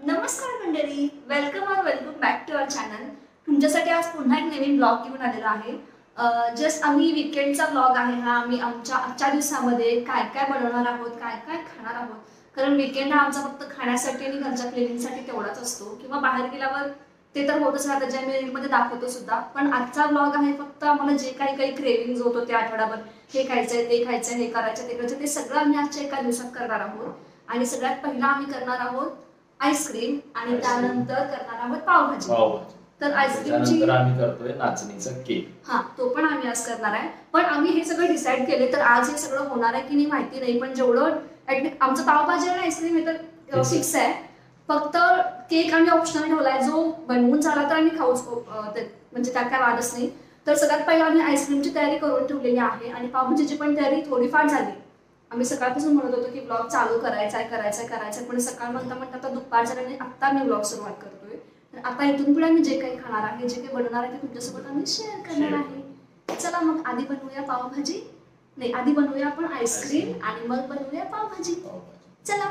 नमस्कार मंडळी, welcome back to our channel. तुमच्यासाठी आज पुन्हा एक नवीन ब्लॉग घेऊन आलेला आहे। जस्ट आम्ही वीकेंडचा ब्लॉग आहे हा। आम्ही आजच्या दिवसामध्ये काय काय बनवणार आहोत, काय काय खाणार आहोत, कारण वीकेंड हा आमचा फक्त खाण्यासाठी आणि घरच्या क्लिनिंगसाठी तेवढाच असतो, किंवा बाहेर गेल्यावर ते तर होतच राहतं, जे मी रीलमध्ये दाखवतो सुद्धा। पण आजचा ब्लॉग आहे फक्त आम्हाला जे काही क्रेविंग्स होत होते आठवड्याभर, हे खायचंय, ते खायचंय, हे करायचं, ते करायचं, ते सगळं आम्ही आजच्या एका दिवसात करणार आहोत। आणि सगळ्यात पहिला आम्ही करणार आहोत आईस्क्रीम, आणि त्यानंतर करणार आहोत पावभाजी। तर आईस्क्रीमची आम्ही करतोय नाचणीचा केक। हा, तो पण आम्ही आज करणार आहे। पण आम्ही हे सगळं डिसाइड केले, तर आज हे सगळं होणार आहे की नाही माहिती नाही, पण जेवढं आमचं पावभाजी आणि आईस्क्रीम हे तर फिक्स आहे। फक्त केक आम्ही ऑप्शनल ठेवलाय, जो बनवून झाला तर आम्ही खाऊच, म्हणजे त्यात काय वादच नाही। तर सगळ्यात पहिला आम्ही आईस्क्रीमची तयारी करून ठेवलेली आहे, आणि पावभाजीची पण तयारी थोडीफार झाली। आम्ही सकाळपासून म्हणत होतो की ब्लॉग चालू करायचा, पण सकाळ म्हणता आता दुपार झाल्याने आता मी ब्लॉग सुरुवात करतोय। तर आता इथून पुढे आम्ही जे काही खाणार आहे, जे काही बनवणार आहे, ते तुमच्यासोबत आम्ही शेअर करणार आहे। चला मग आधी बनवूया पावभाजी, नाही आधी बनवूया आपण आईस्क्रीम, आणि मग बनवूया पावभाजी। चला।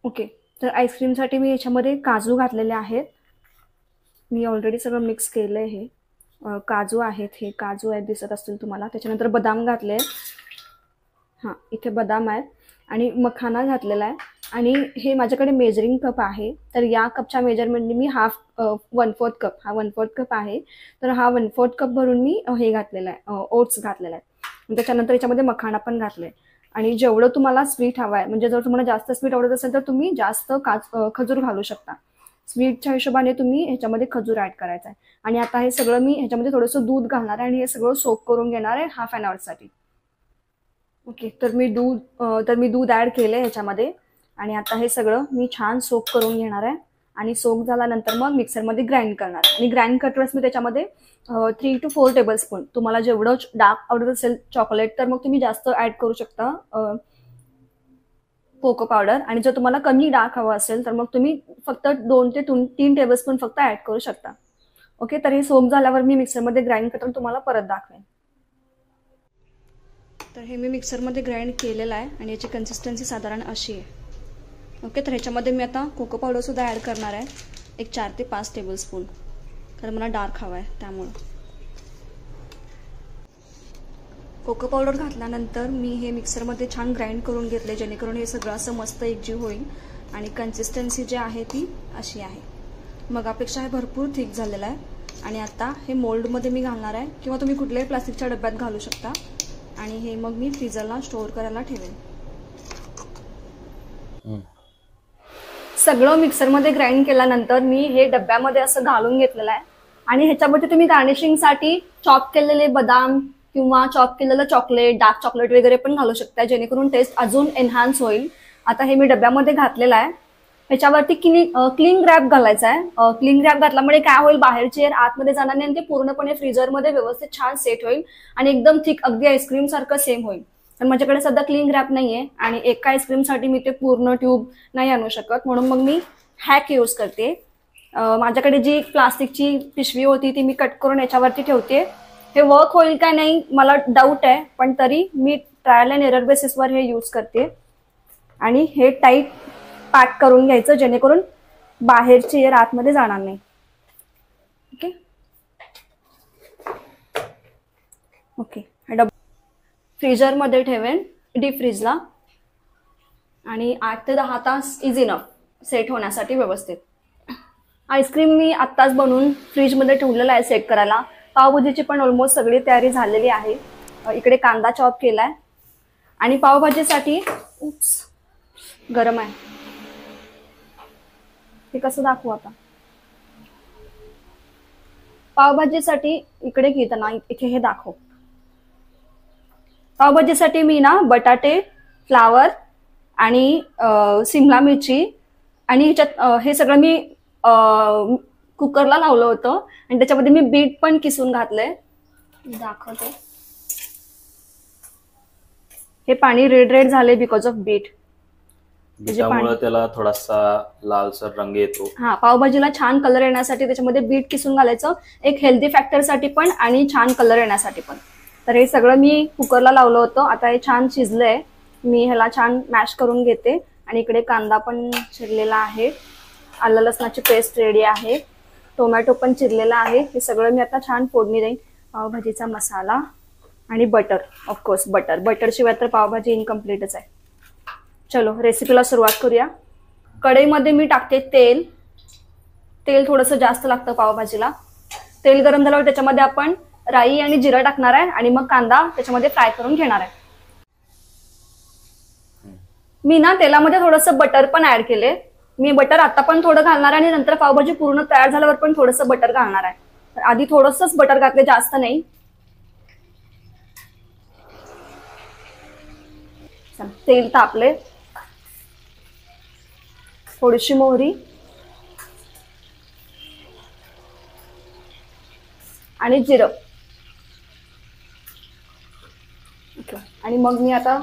ओके, तर आईस्क्रीमसाठी मी याच्यामध्ये काजू घातलेले आहेत। मी ऑलरेडी सगळं मिक्स केलं आहे। हे काजू आहेत, हे काजू आहेत, दिसत असतील तुम्हाला। त्याच्यानंतर बदाम घातले, हां इथे बदाम आहेत, आणि मखाना घातलेला आहे। आणि हे माझ्याकडे मेजरिंग कप आहे, तर या कपच्या मेजरमेंटने मी 1/4 कप, हा 1/4 कप आहे, तर हा 1/4 कप भरून मी हे घातलेला आहे, ओट्स घातलेला आहे। त्याच्यानंतर याच्यामध्ये मखाना पण घातले। आणि जेवढं तुम्हाला स्वीट हवं आहे, म्हणजे जर तुम्हाला जास्त स्वीट आवडत असेल तर तुम्ही जास्त खजूर घालू शकता। स्वीटच्या हिशोबाने तुम्ही ह्याच्यामध्ये खजूर ऍड करायचा आहे। आणि आता हे सगळं मी ह्याच्यामध्ये थोडंसं दूध घालणार आहे, आणि हे सगळं सोक करून घेणार आहे ½ एन आवरसाठी। ओके, तर मी दूध ऍड केलंय ह्याच्यामध्ये, आणि आता हे सगळं मी छान सोक करून घेणार आहे। आणि सोक झाल्यानंतर मग मिक्सरमध्ये ग्राइंड करणार आहे। आणि ग्राइंड करतानाच मी त्याच्यामध्ये 3 to 4 टेबलस्पून, तुम्हाला जेवढं डार्क आवडत असेल चॉकलेट तर मग तुम्ही जास्त ऍड करू शकता कोको पावडर, आणि जर तुम्हाला कमी डार्क हवं असेल तर मग तुम्ही फक्त 2 ते 3 टेबलस्पून फक्त ऍड करू शकता। ओके, तर हे सोक झाल्यावर मी मिक्सरमध्ये ग्राइंड करताना तुम्हाला परत दाखवेन। तर हे मी मिक्सरमध्ये ग्राइंड केलेलं आहे, आणि याची कन्सिस्टन्सी साधारण अशी आहे। ओके, तर ह्याच्यामध्ये मी आता कोको पावडरसुद्धा ॲड करणार आहे, एक 4 ते 5 टेबलस्पून, कारण मला डार्क हवा आहे त्यामुळं। कोको पावडर घातल्यानंतर मी हे मिक्सरमध्ये छान ग्राइंड करून घेतले, जेणेकरून हे सगळं असं मस्त एकजीव होईल। आणि कन्सिस्टन्सी जी आहे ती अशी आहे, मगापेक्षा हे भरपूर थिक झालेलं आहे। आणि आता हे मोल्डमध्ये मी घालणार आहे, किंवा तुम्ही कुठल्याही प्लास्टिकच्या डब्यात घालू शकता। आणि हे मग मी फ्रीजरला स्टोअर करायला ठेवेन। सगळं मिक्सरमध्ये ग्राइंड केल्यानंतर मी हे डब्यामध्ये असं घालून घेतलेलं आहे। आणि ह्याच्यामध्ये तुम्ही गार्निशिंगसाठी चॉप केलेले बदाम किंवा चॉप केलेलं चॉकलेट, डार्क चॉकलेट वगैरे पण घालू शकता, जेणेकरून टेस्ट अजून एनहान्स होईल। आता हे मी डब्यामध्ये घातलेलं आहे। ह्याच्यावरती क्लीन रॅप घालायचा आहे। क्लीन रॅप घातल्यामुळे काय होईल, बाहेरची एअर आतमध्ये जाणार नाही, आणि ते पूर्णपणे फ्रीजरमध्ये व्यवस्थित छान सेट होईल, आणि एकदम थिक, अगदी आईस्क्रीम सारखं सेम होईल। पण माझ्याकडे सध्या क्लीन रॅप नाहीये, आणि एका आईस्क्रीमसाठी मी ते पूर्ण ट्यूब नाही आणू शकत, म्हणून मग मी हॅक यूज करते। माझ्याकडे जी प्लास्टिकची पिशवी होती ती मी कट करून याच्यावरती ठेवते। हे वर्क होईल का नाही मला डाऊट आहे, पण तरी मी ट्रायल अँड एरर बेसिसवर हे यूज करते। आणि हे टाईट पॅक करून घ्यायचं, जेणेकरून बाहेरची एअर आतमध्ये जाणार नाही। ओके ओके, फ्रीजरमध्ये ठेवेन डीप फ्रीजला, आणि 8 ते 10 तास इज इनफ सेट होण्यासाठी व्यवस्थित। आईस्क्रीम मी आत्ताच बनवून फ्रीजमध्ये ठेवलेलं आहे सेट करायला। पावभाजीची पण ऑलमोस्ट सगळी तयारी झालेली आहे। इकडे कांदा चॉप केलाय, आणि पावभाजीसाठी गरम आहे, हे कसं दाखवू आता। पावभाजीसाठी इकडे घेताना इथे हे दाखव। पावभाजीसाठी मी ना बटाटे, फ्लावर आणि सिमला मिरची, आणि ह्याच्यात हे सगळं मी कुकरला लावलं होतं, आणि त्याच्यामध्ये मी बीट पण किसून घातलंय, दाखवते। हे पाणी रेड झाले बिकॉज ऑफ बीट, त्यामुळे त्याला थोडासा लालसर रंग येतो। हा, पावभाजीला छान कलर येण्यासाठी त्याच्यामध्ये बीट किसून घालायचं, एक हेल्दी फॅक्टर साठी पण आणि छान कलर येण्यासाठी पण। तर हे सगळं मी कुकरला लावलं होतं, आता हे छान शिजलंय, मी ह्याला छान मॅश करून घेते। आणि इकडे कांदा पण चिरलेला आहे, आलं लसणाची पेस्ट रेडी आहे, टोमॅटो पण चिरलेला आहे. हे सगळं मी आता छान फोडणी देईन. पावभाजीचा मसाला आणि बटर, ऑफकोर्स बटर शिवाय तर पावभाजी इनकम्प्लीटच आहे. चलो रेसिपीला सुरुवात करूया. कढईमध्ये मी टाकते तेल थोडंसं जास्त लागतं पावभाजीला. तेल गरम झाल्यावर त्याच्यामध्ये आपण राई आणि जिरं टाकणार आहे आणि मग कांदा त्याच्यामध्ये फ्राय करून घेणार आहे. मी ना तेलामध्ये थोडंसं बटर पण ऍड केले. मी बटर आता पण थोडं घालणार आहे आणि नंतर पावभाजी पूर्ण तयार झाल्यावर पण थोडंसं बटर घालणार आहे. तर आधी थोडंसंच बटर घातले, जास्त नाही. तेल तापले, थोडीशी मोहरी आणि जिरं. ओके, आणि मग मी आता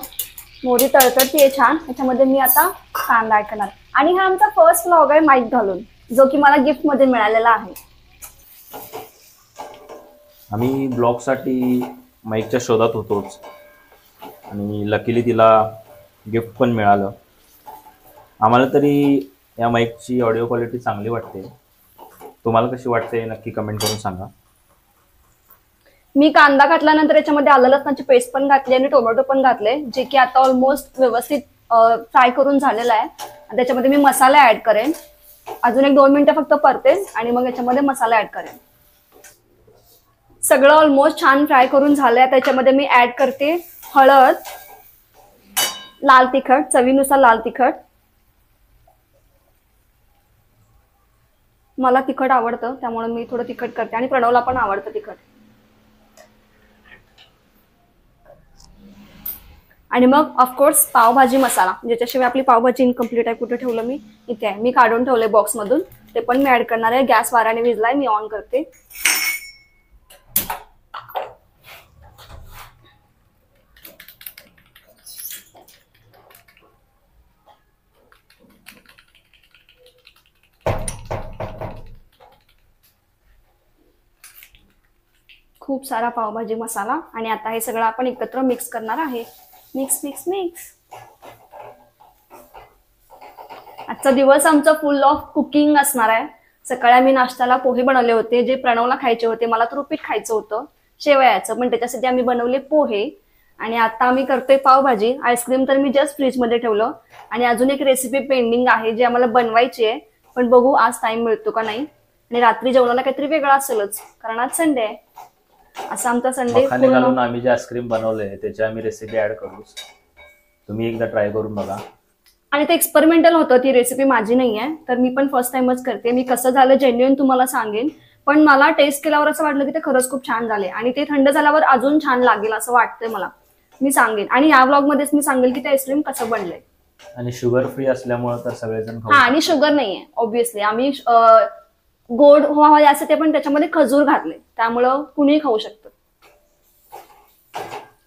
मोहरी तळतळतीये छान, त्याच्यामध्ये मी आता कांदा ऍड करणार. आणि हा आमचा फर्स्ट व्लॉग आहे माईक घालून, जो की मला गिफ्ट मध्ये मिळालेला आहे. आम्ही ब्लॉगसाठी माईकच्या शोधात होतोच आणि लकीली तिला गिफ्ट पण मिळालं. आम्हाला तरी या माईकची ऑडिओ क्वालिटी चांगली वाटते. तुम्हाला कशी वाटते नक्की कमेंट करून सांगा. मी कांदा घातल्यानंतर याच्यामध्ये आलं लसणाची पेस्ट पण घातली आणि टोमॅटो पण घातले, जे की आता ऑलमोस्ट व्यवस्थित फ्राय करून झालेलं आहे. आणि त्याच्यामध्ये मी मसाला ऍड करेन. अजून 1-2 मिनिटं फक्त परतेन आणि मग याच्यामध्ये मसाला ऍड करेन. सगळं ऑलमोस्ट छान फ्राय करून झालंय. त्याच्यामध्ये मी ऍड करते हळद, लाल तिखट, चवीनुसार लाल तिखट. मला तिखट आवडतं त्यामुळे मी थोडं तिखट करते आणि प्रणवला पण आवडतं तिखट. आणि मग ऑफकोर्स पावभाजी मसाला, ज्याच्याशिवाय आपली पावभाजी इनकम्प्लीट आहे. कुठे ठेवलं मी? इथे आहे. मी काढून ठेवले बॉक्समधून, ते पण मी ऍड करणार आहे. गॅस वाऱ्याने विजलाय, मी ऑन करते. खूप सारा पावभाजी मसाला आणि आता हे सगळं आपण एकत्र मिक्स करणार आहे. Mix mix mix. आजचा दिवस आमचा फुल ऑफ कुकिंग असणार आहे. सकाळी आम्ही नाश्त्याला पोहे बनवले होते, जे प्रणवला खायचे होते. मला तर उपीट खायचं होतं, शेवयाचं, पण त्याच्यासाठी आम्ही बनवले पोहे. आणि आता आम्ही करतोय पावभाजी. आईस्क्रीम तर मी जस्ट फ्रीजमध्ये ठेवलं आणि अजून एक रेसिपी पेंडिंग आहे, जी आम्हाला बनवायची आहे, पण बघू आज टाइम मिळतो का नाही. आणि रात्री जेवणाला काहीतरी वेगळं असेलच, कारण आज संडे आहे. असं आमचा संडे घालून आम्ही जे आईस्क्रीम बनवलंय त्याची आम्ही रेसिपी ऍड करू. तुम्ही एकदा ट्राय करून बघा. आणि ते एक्सपेरिमेंटल होतं, ती रेसिपी माझी नाही आहे, तर मी पण फर्स्ट टाइमच करते. मी कसं झालं जेन्युइन तुम्हाला सांगेन, पण मला टेस्ट केल्यावर असं वाटलं की ते खरंच खूप छान झाले आणि ते थंड झाल्यावर अजून छान लागेल असं वाटतंय मला. मी सांगेन आणि या व्लॉग मध्येच मी सांगेल की ते आईस्क्रीम कसं बनलंय. आणि शुगर फ्री असल्यामुळे तर सगळेजण खाऊ. हा, आणि शुगर नाहीये ऑब्व्हियसली. आम्ही गोड व्हावं यासाठी पण त्याच्यामध्ये खजूर घातले, त्यामुळं कुणीही खाऊ शकतं.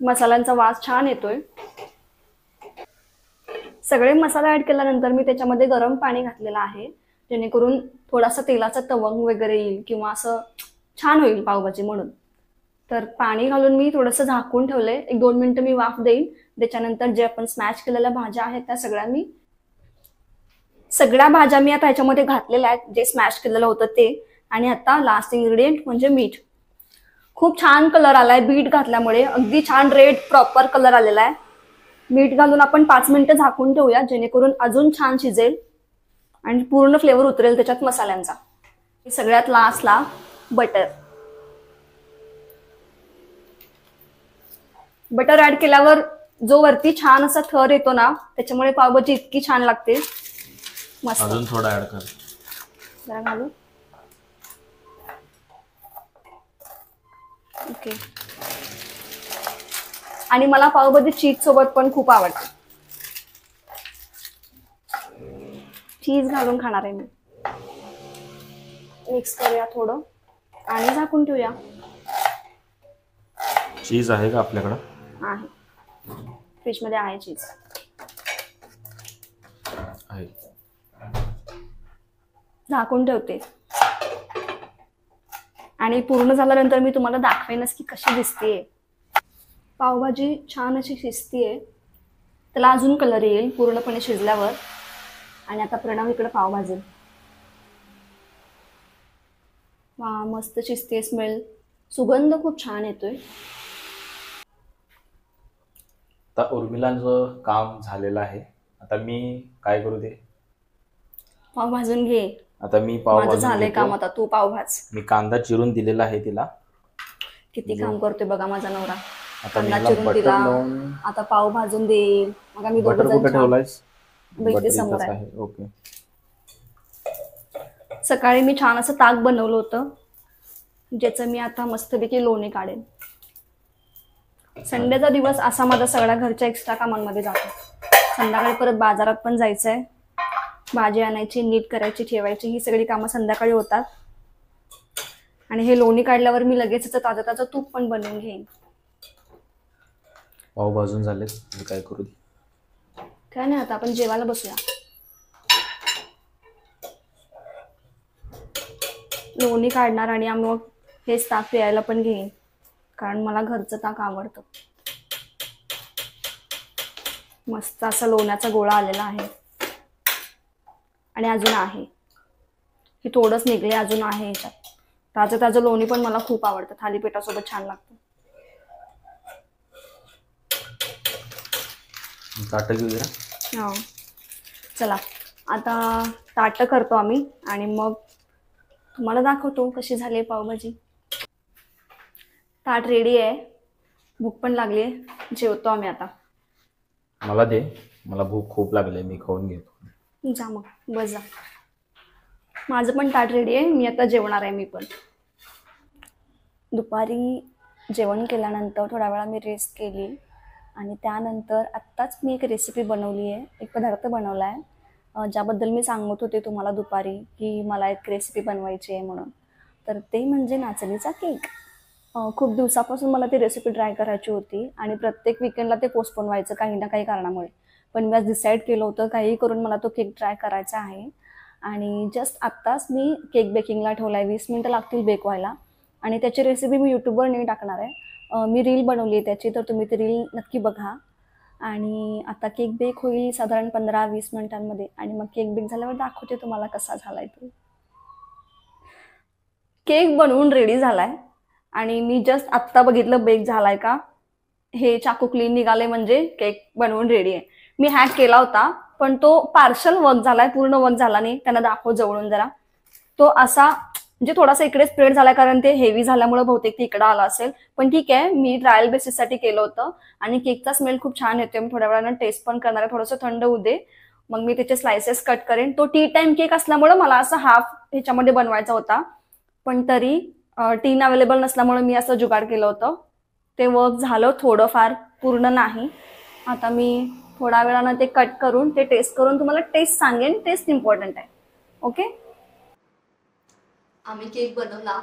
मसाल्यांचा वास छान येतोय. सगळे मसाला ऍड केल्यानंतर मी त्याच्यामध्ये गरम पाणी घातलेलं आहे, जेणेकरून थोडासा तेलाचा तवंग वगैरे येईल किंवा असं छान होईल पावभाजी म्हणून. तर पाणी घालून मी थोडंसं झाकून ठेवलंय. 1-2 मिनिटं मी वाफ देईन. त्याच्यानंतर जे आपण स्मॅश केलेल्या भाज्या आहेत त्या सगळ्या भाज्या मी आता ह्याच्यामध्ये घातलेल्या आहेत, जे स्मॅश केलेलं होतं ते. आणि आता लास्ट इन्ग्रेडियंट म्हणजे मीठ. खूप छान कलर आलाय बीट घातल्यामुळे, अगदी छान रेड प्रॉपर कलर आलेला आहे. मीठ घालून आपण 5 मिनिटं झाकून ठेवूया, जेणेकरून अजून छान शिजेल आणि पूर्ण फ्लेवर उतरेल त्याच्यात मसाल्यांचा. सगळ्यात लास्टला बटर ऍड केल्यावर जो वरती छान असा थर येतो ना, त्याच्यामुळे पावभाजी इतकी छान लागते. मस्त. अजून थोडा ऍड कर. जरा घालू. ओके. आणि मला पावभाजी चीज सोबत पण खूप आवडते. चीज घालून खाणार आहे मी. मिक्स करूया थोडं आणि झाकून ठेवूया. चीज आहे का आपल्याकडं? आहे, फ्रीज मध्ये आहे चीज. आहे. झाकून ठेवते आणि पूर्ण झाल्यानंतर मी तुम्हाला दाखवेनच की कशी दिसतेय. पावभाजी छान अशी शिजतीये. त्याला अजून कलर येईल पूर्णपणे शिजल्यावर. आणि आता प्रणव इकडे पाव भाजेल. वा, मस्त शिजते, स्मेल, सुगंध खूप छान येतोय. आता उर्मिलांचं काम झालेलं आहे. आता मी काय करू ते? पाव भाजून घे. आता मी पाव माझं भाजून झालंय घेतो. काम, आता तू पाव भाज. मी कांदा चिरून दिलेला आहे तिला. किती काम करतोय बघा माझा नवरा. आता मी कांदा याला चिरून बटर दिला, लावून. आता पाव भाजून देईल. मग आम्ही बटर दोघं कुठे जण ठेवलायस? इथे बटर समोर इथंच आहे. आहे. ओके. सकाळी मी छान असं ताक बनवलं होतं, ज्याचं मी आता मस्तपैकी लोणी काढेन. संडेचा दिवस असा माझा सगळ्या घरच्या एक्स्ट्रा कामांमध्ये जातो. संध्याकाळी परत बाजारात पण जायचंय, भाजी आणायची, नीट करायची, ठेवायची, ही सगळी कामं संध्याकाळी होतात. आणि हे लोणी काढल्यावर मी लगेच ताजं ताजं तूप पण बनवून घेईन. पाव भाजून झालेत. मी काय करू दे? काय नाही, आता आपण जेवायला बसूया. लोणी काढणार आणि मग हेच ताक प्यायला पण घेईन, कारण मला घरचं ताक आवडतं. मस्त असा लोण्याचा गोळा आलेला आहे आणि अजून आहे, हे थोडंच निघले, अजून आहे ह्याच्यात. ताजं ताजं लोणी पण मला खूप आवडतं, थालीपीठासोबत छान लागतं. ताटं घेऊया. हो, चला आता ताटं करतो आम्ही आणि मग तुम्हाला दाखवतो कशी झाली पावभाजी. ताट रेडी आहे, भूक पण लागली आहे, जेवतो आम्ही आता. मला दे, मला भूक खूप लागली, मी खाऊन घेतो. जा मग, बस जा. माझं पण ताट रेडी आहे, मी आता जेवणार आहे मी पण. दुपारी जेवण केल्यानंतर थोड्या वेळा मी रेस्ट केली आणि त्यानंतर आत्ताच मी एक रेसिपी बनवली आहे, एक पदार्थ बनवला आहे, ज्याबद्दल मी सांगत होते तुम्हाला दुपारी की मला एक रेसिपी बनवायची आहे म्हणून. तर ते म्हणजे नाचणीचा केक. खूप दिवसापासून मला ती रेसिपी ट्राय करायची होती आणि प्रत्येक विकेंडला ते पोस्टपोन व्हायचं काही ना काही कारणामुळे. पण मी आज डिसाईड केलं होतं काहीही करून मला तो केक ट्राय करायचा आहे. आणि जस्ट आत्ताच मी केक बेकिंगला ठेवला आहे, 20 मिनटं लागतील बेक व्हायला. आणि त्याची रेसिपी मी यूट्यूबवर नाही टाकणार आहे, मी रील बनवली आहे त्याची, तर तुम्ही ती रील नक्की बघा. आणि आता केक बेक होईल साधारण 15-20 मिनिटांमध्ये आणि मग केक बेक झाल्यावर दाखवते तुम्हाला कसा झालाय तो. केक बनवून रेडी झालाय आणि मी जस्ट आत्ता बघितलं बेक झालाय का. हे चाकू क्लीन निघाले म्हणजे केक बनवून रेडी आहे. मी हॅक केला होता पण तो पार्शल वर्क झालाय, पूर्ण वर्क झाला नाही. त्यांना दाखव जवळून जरा. तो असा म्हणजे थोडासा इकडे स्प्रेड झालाय कारण ते हेवी झाल्यामुळे बहुतेक ते इकडे आला असेल. पण ठीक आहे, मी ट्रायल बेसिससाठी केलं होतं आणि केकचा स्मेल खूप छान येतोय. मी थोड्या वेळानं टेस्ट पण करणार आहे, थोडंसं थंड होऊ दे मग मी त्याचे स्लायसेस कट करेन. तो टी टाइम केक असल्यामुळे मला असं हाफ ह्याच्यामध्ये बनवायचा होता, पण तरी टीन अवेलेबल नसल्यामुळे मी असं जुगाड केलं होतं. ते वर्क झालं थोडंफार, पूर्ण नाही. आता मी थोड्या वेळानं ते कट करून ते टेस्ट करून तुम्हाला टेस्ट सांगेन. टेस्ट इम्पॉर्टंट आहे. ओके. आम्ही केक बनवला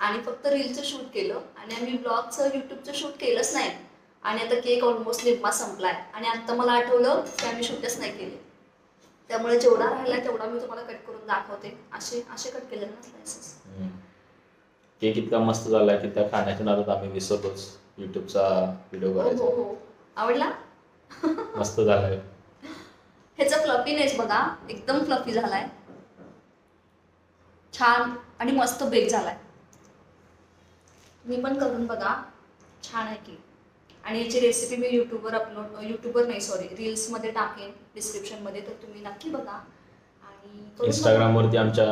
आणि फक्त रीलचं शूट केलं आणि आम्ही ब्लॉगचं यूट्यूबचं शूट केलंच नाही. आणि आता केक ऑलमोस्ट निम्मा संपलाय आणि आता मला आठवलं की आम्ही शूटच नाही केले. त्यामुळे जेवढा राहिला तेवढा मी तुम्हाला कट करून दाखवते. असे असे कट केले ना स्लायसेस. केक इतका मस्त झालाय की त्या खाण्याच्या नादात आम्ही विसरलोच युट्यूबचा व्हिडिओ करायचा. हो, आवडला? मस्त झालाय. ह्याचा फ्लफीनेस बघा, एकदम फ्लफी झालाय, छान आणि मस्त बेक झालाय. मी पण करून बघा, छान आहे की. आणि याची रेसिपी मी युट्यूबवर नाही सॉरी रील्समध्ये टाकेन डिस्क्रिप्शनमध्ये, तर तुम्ही नक्की बघा. आणि इंस्टाग्रामवरती आमच्या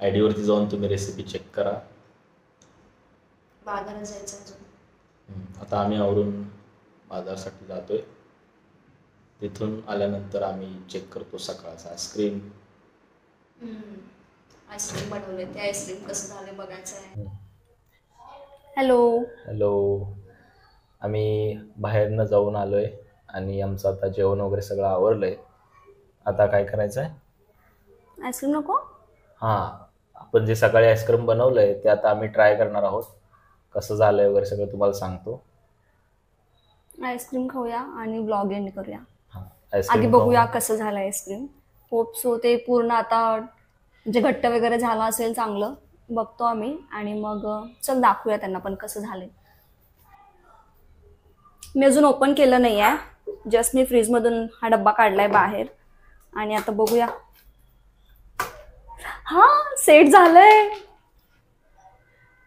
आयडी वरती जाऊन तुम्ही रेसिपी चेक करा. बाजारात जायचं अजून. आता आम्ही आवरून बाजारसाठी जातोय. तिथून आल्यानंतर आम्ही चेक करतो सकाळचा आईस्क्रीम. आईस्क्रीम बनवले, ते आईस्क्रीम कसं झालं बघायचं आहे. Hello hello. आम्ही बाहेरनं जाऊन आलोय आणि आमचं आता जेवण वगैरे सगळं आवरलंय. आता काय करायचं आहे? आईस्क्रीम नको? हां, आपण जे सकाळी आईस्क्रीम बनवलंय ते आता आम्ही ट्राय करणार आहोत. कसं झालंय वगैरे सगळं तुम्हाला सांगतो. आईस्क्रीम खाऊया आणि ब्लॉग एंड करूया. आधी आईस्क्रीम बघूया कसं झालं आईस्क्रीम. होप सो ते पूर्ण आता जे घट्ट वगैरे झालं असेल चांगलं, बघतो आम्ही आणि मग चल दाखवूया त्यांना पण कसं झालंय. मी अजून ओपन केलं नाही आहे जस्ट मी फ्रीजमधून हा डब्बा काढलाय बाहेर आणि आता बघूया. हा सेट झालंय,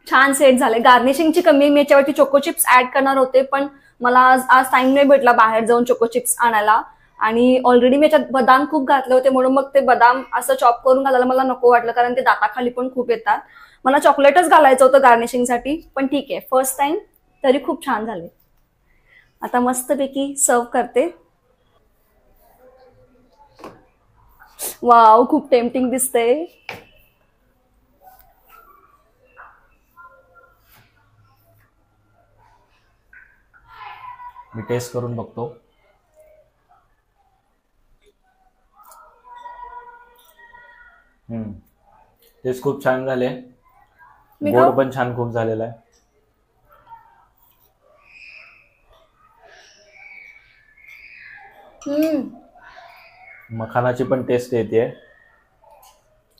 छान सेट झालंय. गार्निशिंगची कमी, मी याच्यावरती चोको चिप्स ऍड करणार होते पण मला आज टाइम नाही भेटला बाहेर जाऊन चोको चिप्स आणायला. आणि ऑलरेडी मी याच्यात बदाम खूप घातले होते म्हणून मग ते बदाम असं चॉप करून घालायला मला नको वाटलं, कारण ते दाताखाली पण खूप येतात. मला चॉकलेटच घालायचं होतं गार्निशिंगसाठी, पण ठीक आहे, फर्स्ट टाइम तरी खूप छान झाले. आता मस्तपैकी सर्व करते. वाव, खूप टेम्पटिंग दिसतंय. मी टेस्ट करून बघतो. टेस्ट खूप छान झाले. मी गोड खाऊ? पण छान खूप झालेला आहे. मखानाची पण टेस्ट येते.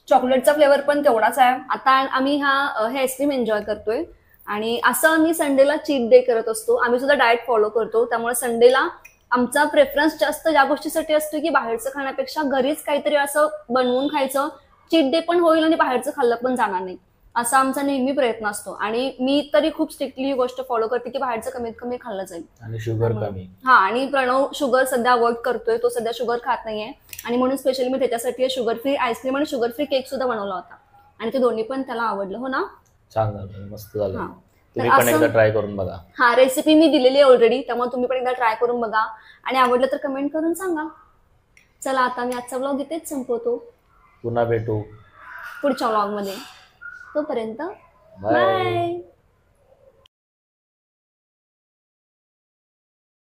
चॉकलेटचा फ्लेवर पण तेवढाच आहे. आता आम्ही हे आईस्क्रीम एन्जॉय करतोय आणि असं आम्ही संडेला चीट डे करत असतो. आम्ही सुद्धा डाएट फॉलो करतो, त्यामुळे संडेला आमचा प्रेफरन्स जास्त या गोष्टीसाठी असतो की बाहेरचं खाण्यापेक्षा घरीच काहीतरी असं बनवून खायचं. चीट डे पण होईल आणि बाहेरचं खाल्लं पण जाणार नाही, असा आमचा नेहमी प्रयत्न असतो. आणि मी तरी खूप स्ट्रिक्टली ही गोष्ट फॉलो करते की बाहेरचं कमीत कमी खाल्लं जाईल. आणि शुगर कमी. हा, आणि प्रणव शुगर सध्या अवॉइड करतोय, तो सध्या शुगर खात नाहीये आणि म्हणून स्पेशली मी त्याच्यासाठी शुगर फ्री आईस्क्रीम आणि शुगर फ्री केक सुद्धा बनवला होता आणि ते दोन्ही पण त्याला आवडलं. हो ना, छान झालं, मस्त झालं. हा. तुम्ही तर पण असं- एकदा ट्राय करून बघा. हा, रेसिपी मी दिलेली आहे ऑलरेडी, त्यामुळे तुम्ही पण एकदा ट्राय करून बघा आणि आवडलं तर कमेंट करून सांगा. चला, आता मी आजचा व्लॉग इथेच संपवतो. पुन्हा भेटू पुढच्या व्लॉग मध्ये. तोपर्यंत बाय. बाय.